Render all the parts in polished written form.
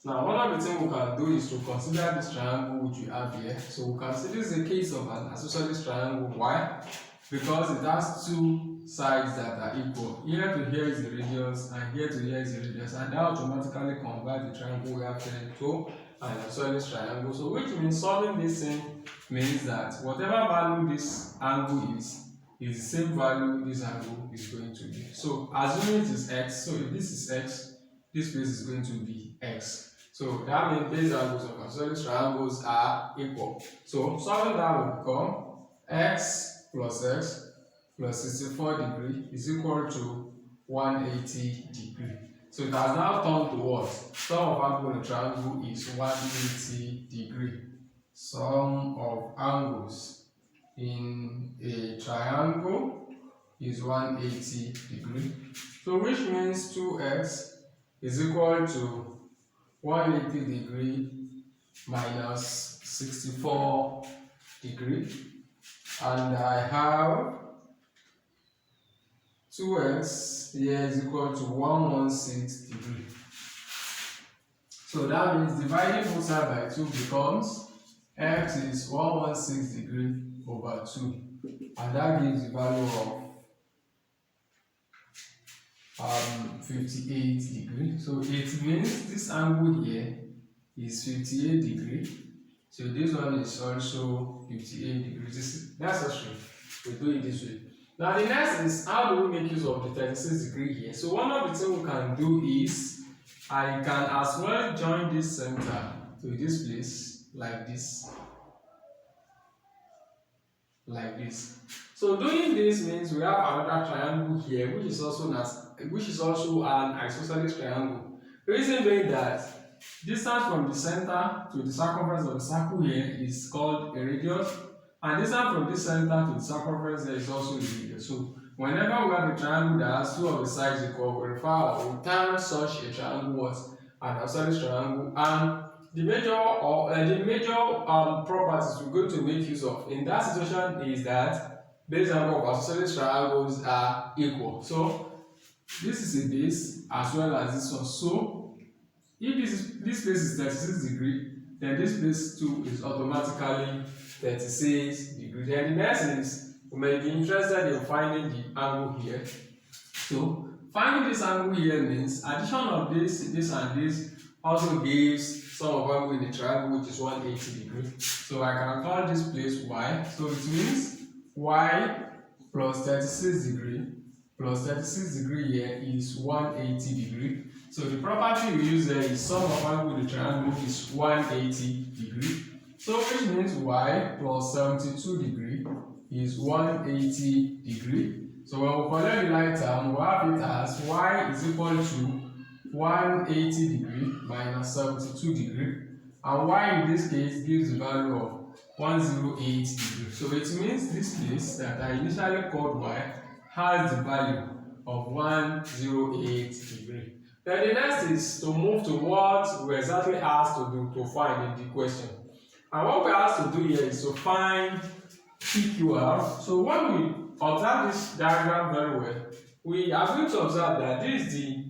Now, one of the things we can do is to consider this triangle which we have here. So we can see this is a case of an isosceles triangle. Why? Because it has two sides that are equal. Here to here is the radius, and here to here is the radius, and that automatically converts the triangle we have here to an isosceles triangle. So which means solving this thing means that whatever value this angle is the same value this angle is going to be. So assuming it is x, so if this is x, this place is going to be x. So that means base angles of isosceles triangles are equal. So solving that will become x plus 64 degree is equal to 180 degree. So it has now turned to what? Sum of angle in a triangle is 180 degree. Sum of angles in a triangle is 180 degree. So which means 2x is equal to 180 degree minus 64 degree, and I have 2x here is equal to 116 degree. So that means dividing both sides by 2 becomes x is 116 degree over 2, and that gives the value of 58 degree. So it means this angle here is 58 degree. So this one is also 58 degrees. This is necessary. We do it this way. Now the next is, how do we make use of the 36 degree here? So one of the things we can do is, I can as well join this center to this place like this. Like this. So doing this means we have another triangle here, which is also an isosceles triangle. The reason being that distance from the center to the circumference of the circle here is called a radius, and distance from this center to the circumference there is also a radius. So whenever we have a triangle that has two of the sides equal, we term such a triangle as an isosceles triangle, and the major properties we're going to make use of in that situation is that base angle of isosceles triangles are equal. So this is a base as well as this one. So if this place is 36 degree, then this place too is automatically 36 degree. Then the next is, we may be interested in finding the angle here. So finding this angle here means addition of this and this also gives sum of angle in the triangle, which is 180 degree. So I can call this place y. So it means y plus 36 degree plus 36 degree here is 180 degree. So the property we use there is sum of angle in the triangle is 180 degree. So which means y plus 72 degree is 180 degree. So when we collect the like term, we have it as y is equal to 180 degree minus 72 degree, and y in this case gives the value of 108 degree. So it means this place that I initially called y has the value of 108 degree. Then the next is to move to what we exactly asked to do to find in the question. And what we asked to do here is to find PQR. So when we observe this diagram very well, we are going to observe that this is the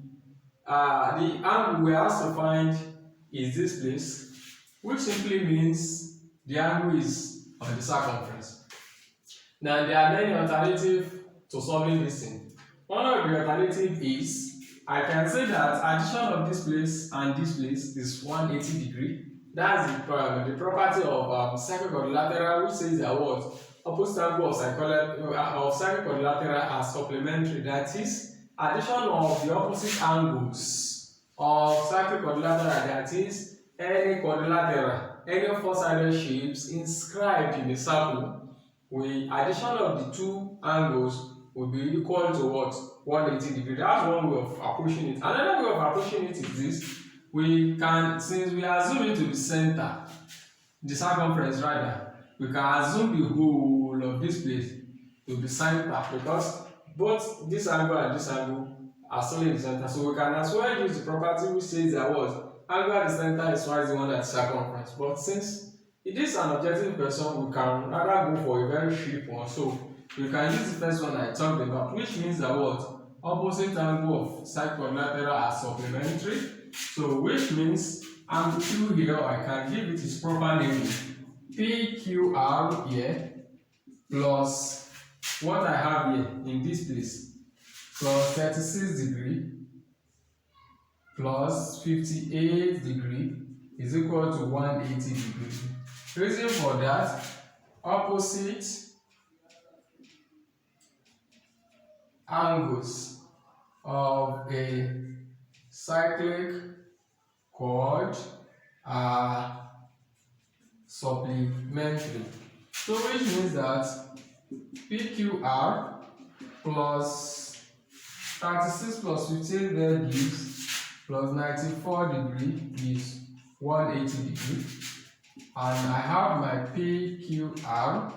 angle we are asked to find is this place, which simply means the angle is on the circumference. Now there are many alternatives to solving this thing. One of the alternatives is, I can say that addition of this place and this place is 180 degree. That's the property of second quadrilateral, which says that what opposite angle of second quadrilateral are supplementary. That is, addition of the opposite angles of second quadrilateral, that is, any quadrilateral, any four-sided shapes inscribed in the circle, addition of the two angles will be equal to what? 180 degree. That's one way of approaching it. Another way of approaching it is this. We can, since we assume it to be center, the circumference rather, we can assume the whole of this place to be center, because both this angle and this angle are still in the center. So we can as well use the property which says that what angle at the center is twice the one at the circumference. But since it is an objective question, we can rather go for a very cheap one. So we can use the first one I talked about, which means that what opposite angle of side quadrilateral are supplementary. So which means angle Q here, I can give it its proper name, PQR here, plus what I have here in this place, plus 36 degree plus 58 degree is equal to 180 degree. Reason for that, opposite angles of a cyclic chord are supplementary. So which means that PQR plus 36 plus 15 there gives plus 94 degree gives 180 degree, and I have my PQR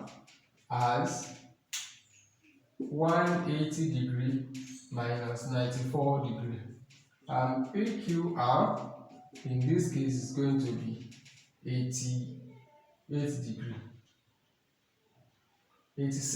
as 180 degree minus 94 degree, and PQR in this case is going to be 88 degree, 86